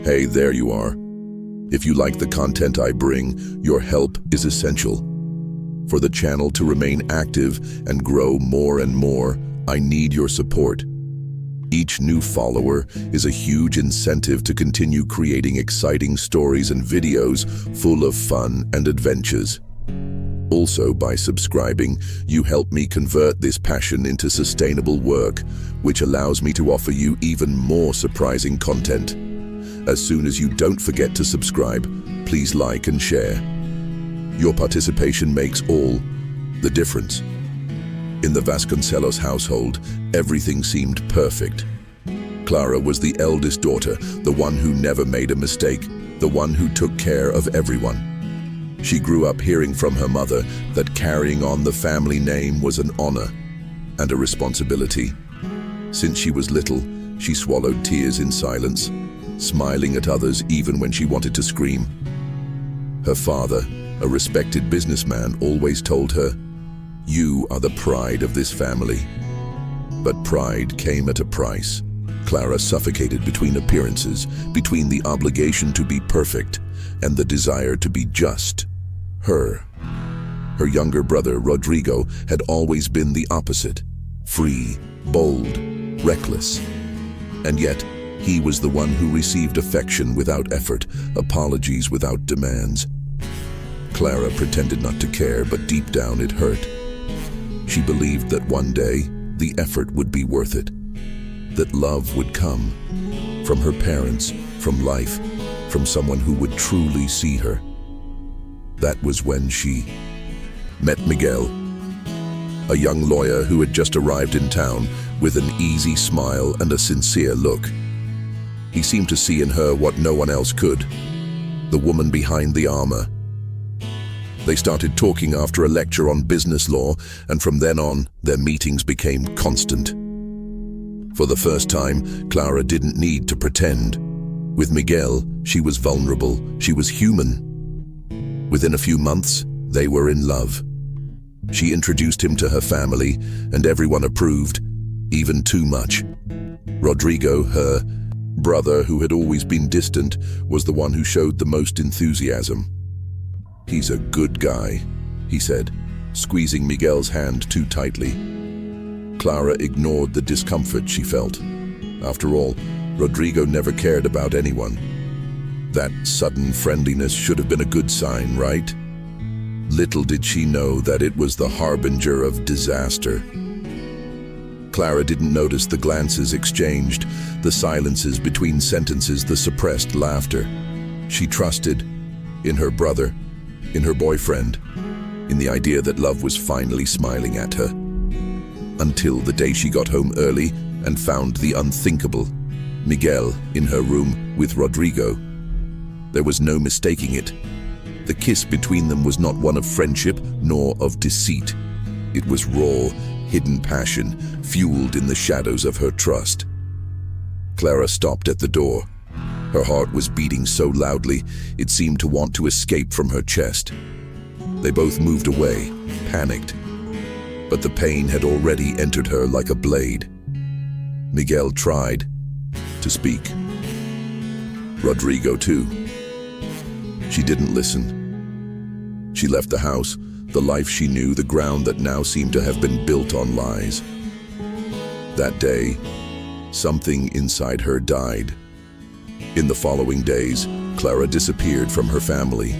Hey, there you are. If you like the content I bring, your help is essential. For the channel to remain active and grow more and more, I need your support. Each new follower is a huge incentive to continue creating exciting stories and videos full of fun and adventures. Also, by subscribing, you help me convert this passion into sustainable work, which allows me to offer you even more surprising content. As soon as you don't forget to subscribe, please like and share. Your participation makes all the difference. In the Vasconcelos household, everything seemed perfect. Clara was the eldest daughter, the one who never made a mistake, the one who took care of everyone. She grew up hearing from her mother that carrying on the family name was an honor and a responsibility. Since she was little, she swallowed tears in silence, smiling at others even when she wanted to scream. Her father, a respected businessman, always told her, "You are the pride of this family." But pride came at a price. Clara suffocated between appearances, between the obligation to be perfect and the desire to be just her. Her younger brother, Rodrigo, had always been the opposite, free, bold, reckless. And yet, he was the one who received affection without effort, apologies without demands. Clara pretended not to care, but deep down it hurt. She believed that one day, the effort would be worth it, that love would come, from her parents, from life, from someone who would truly see her. That was when she met Miguel, a young lawyer who had just arrived in town with an easy smile and a sincere look. He seemed to see in her what no one else could, the woman behind the armor. They started talking after a lecture on business law, and from then on, their meetings became constant. For the first time, Clara didn't need to pretend. With Miguel, she was vulnerable, she was human. Within a few months, they were in love. She introduced him to her family, and everyone approved, even too much. Rodrigo, her brother, who had always been distant, was the one who showed the most enthusiasm. "He's a good guy," he said, squeezing Miguel's hand too tightly. Clara ignored the discomfort she felt. After all, Rodrigo never cared about anyone. That sudden friendliness should have been a good sign, right? Little did she know that it was the harbinger of disaster. Clara didn't notice the glances exchanged, the silences between sentences, the suppressed laughter. She trusted in her brother, in her boyfriend, in the idea that love was finally smiling at her. Until the day she got home early and found the unthinkable, Miguel in her room with Rodrigo. There was no mistaking it. The kiss between them was not one of friendship nor of deceit. It was raw, hidden passion, fueled in the shadows of her trust. Clara stopped at the door. Her heart was beating so loudly, it seemed to want to escape from her chest. They both moved away, panicked. But the pain had already entered her like a blade. Miguel tried to speak. Rodrigo too. She didn't listen. She left the house, the life she knew, the ground that now seemed to have been built on lies. That day, something inside her died. In the following days, Clara disappeared from her family.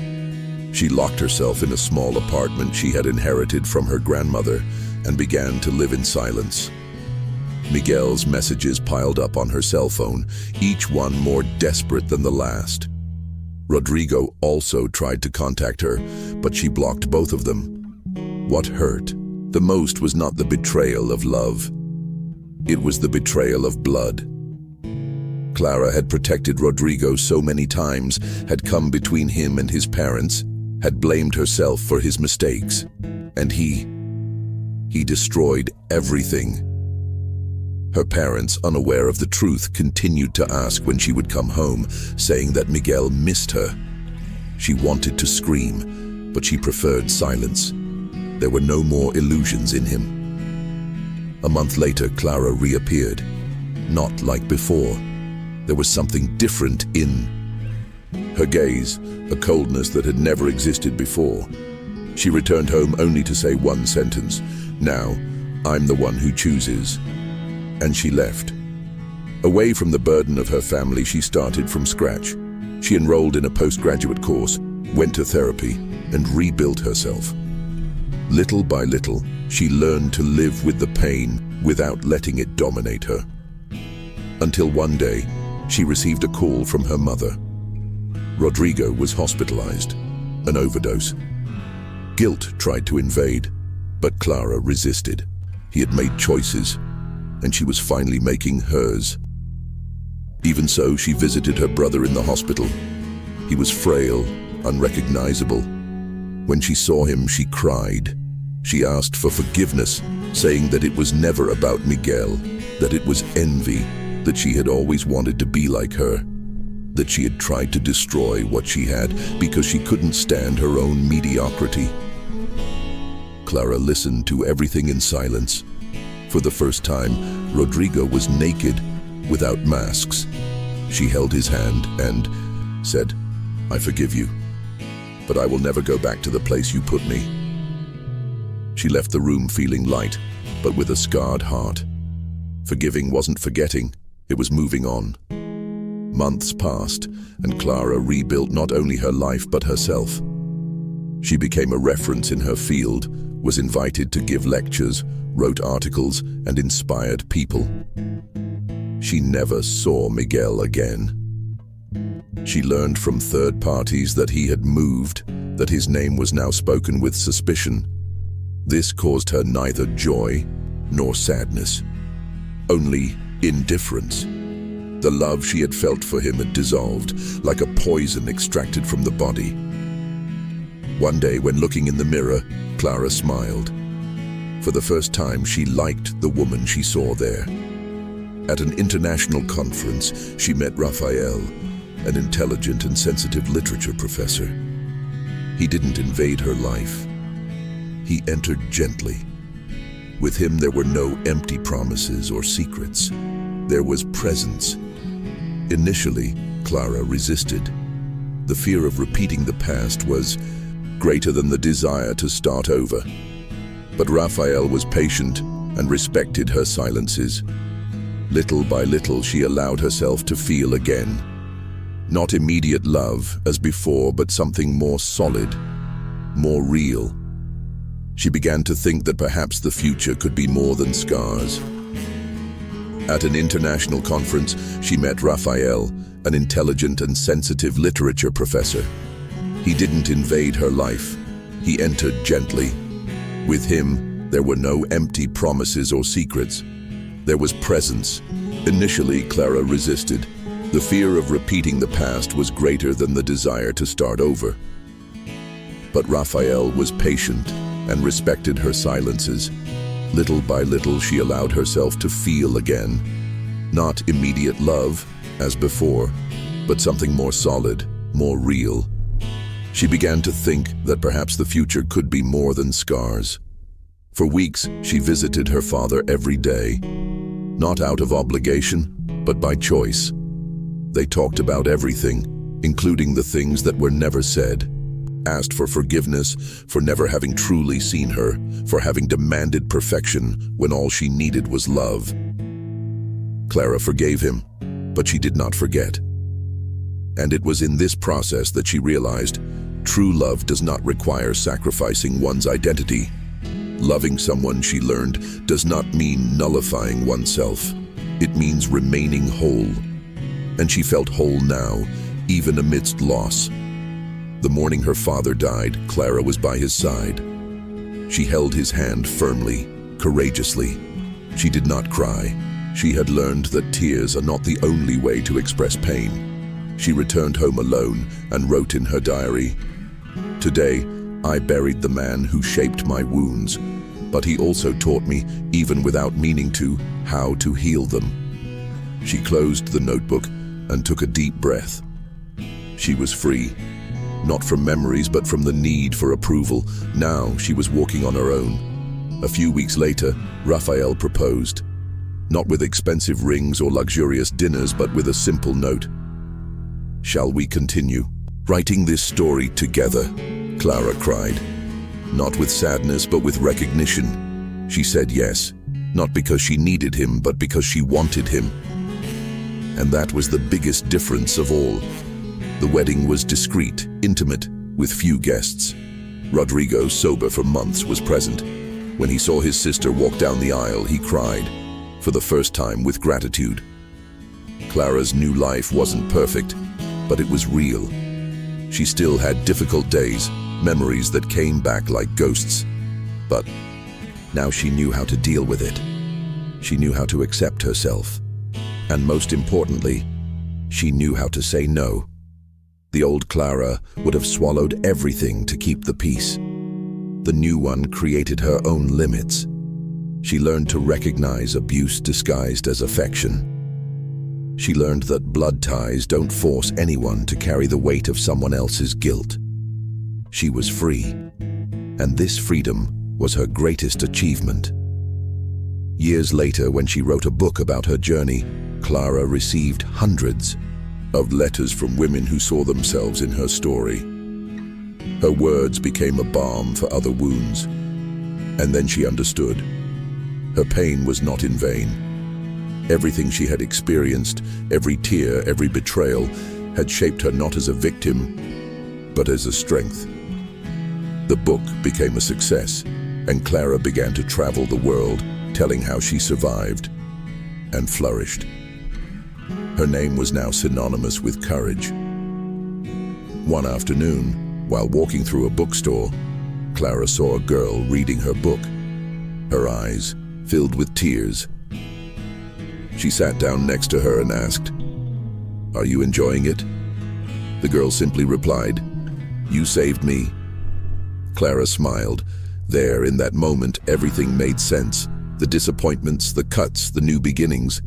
She locked herself in a small apartment she had inherited from her grandmother and began to live in silence. Miguel's messages piled up on her cell phone, each one more desperate than the last. Rodrigo also tried to contact her, but she blocked both of them. What hurt the most was not the betrayal of love. It was the betrayal of blood. Clara had protected Rodrigo so many times, had come between him and his parents, had blamed herself for his mistakes. And he destroyed everything. Her parents, unaware of the truth, continued to ask when she would come home, saying that Miguel missed her. She wanted to scream, but she preferred silence. There were no more illusions in him. A month later, Clara reappeared. Not like before. There was something different in her gaze, a coldness that had never existed before. She returned home only to say one sentence, "Now, I'm the one who chooses." And she left. Away from the burden of her family, she started from scratch. She enrolled in a postgraduate course, went to therapy, and rebuilt herself. Little by little, she learned to live with the pain without letting it dominate her. Until one day, she received a call from her mother. Rodrigo was hospitalized, an overdose. Guilt tried to invade, but Clara resisted. He had made choices, and she was finally making hers. Even so, she visited her brother in the hospital. He was frail, unrecognizable. When she saw him, she cried. She asked for forgiveness, saying that it was never about Miguel, that it was envy, that she had always wanted to be like her, that she had tried to destroy what she had because she couldn't stand her own mediocrity. Clara listened to everything in silence. For the first time, Rodrigo was naked, without masks. She held his hand and said, "I forgive you, but I will never go back to the place you put me." She left the room feeling light, but with a scarred heart. Forgiving wasn't forgetting, it was moving on. Months passed, and Clara rebuilt not only her life but herself. She became a reference in her field, was invited to give lectures, wrote articles, and inspired people. She never saw Miguel again. She learned from third parties that he had moved, that his name was now spoken with suspicion. This caused her neither joy nor sadness, only indifference. The love she had felt for him had dissolved, like a poison extracted from the body. One day, when looking in the mirror, Clara smiled. For the first time, she liked the woman she saw there. At an international conference, she met Rafael, an intelligent and sensitive literature professor. He didn't invade her life. He entered gently. With him, there were no empty promises or secrets. There was presence. Initially, Clara resisted. The fear of repeating the past was greater than the desire to start over. But Rafael was patient and respected her silences. Little by little, she allowed herself to feel again. Not immediate love as before, but something more solid, more real. She began to think that perhaps the future could be more than scars. At an international conference, she met Rafael, an intelligent and sensitive literature professor. He didn't invade her life. He entered gently. With him, there were no empty promises or secrets. There was presence. Initially, Clara resisted. The fear of repeating the past was greater than the desire to start over. But Rafael was patient and respected her silences. Little by little, she allowed herself to feel again. Not immediate love, as before, but something more solid, more real. She began to think that perhaps the future could be more than scars. For weeks, she visited her father every day, not out of obligation, but by choice. They talked about everything, including the things that were never said. Asked for forgiveness for never having truly seen her, for having demanded perfection when all she needed was love. Clara forgave him, but she did not forget. And it was in this process that she realized true love does not require sacrificing one's identity. Loving someone, she learned, does not mean nullifying oneself. It means remaining whole. And she felt whole now, even amidst loss. The morning her father died, Clara was by his side. She held his hand firmly, courageously. She did not cry. She had learned that tears are not the only way to express pain. She returned home alone and wrote in her diary, "Today, I buried the man who shaped my wounds, but he also taught me, even without meaning to, how to heal them." She closed the notebook and took a deep breath. She was free, not from memories but from the need for approval. Now she was walking on her own. A few weeks later, Rafael proposed. Not with expensive rings or luxurious dinners, but with a simple note. "Shall we continue writing this story together?" Clara cried. Not with sadness, but with recognition. She said yes, not because she needed him, but because she wanted him. And that was the biggest difference of all. The wedding was discreet, intimate, with few guests. Rodrigo, sober for months, was present. When he saw his sister walk down the aisle, he cried, for the first time with gratitude. Clara's new life wasn't perfect, but it was real. She still had difficult days, memories that came back like ghosts. But now she knew how to deal with it. She knew how to accept herself. And most importantly, she knew how to say no. The old Clara would have swallowed everything to keep the peace. The new one created her own limits. She learned to recognize abuse disguised as affection. She learned that blood ties don't force anyone to carry the weight of someone else's guilt. She was free, and this freedom was her greatest achievement. Years later, when she wrote a book about her journey, Clara received hundreds of letters from women who saw themselves in her story. Her words became a balm for other wounds, and then she understood. Her pain was not in vain. Everything she had experienced, every tear, every betrayal, had shaped her not as a victim, but as a strength. The book became a success, and Clara began to travel the world, telling how she survived and flourished. Her name was now synonymous with courage. One afternoon, while walking through a bookstore, Clara saw a girl reading her book, her eyes filled with tears. She sat down next to her and asked, "Are you enjoying it?" The girl simply replied, "You saved me." Clara smiled. There, in that moment, everything made sense. The disappointments, the cuts, the new beginnings.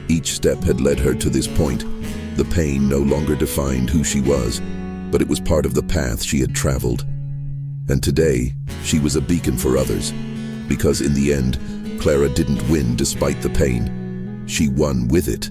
Each step had led her to this point. The pain no longer defined who she was, but it was part of the path she had traveled. And today, she was a beacon for others. Because in the end, Clara didn't win despite the pain. She won with it.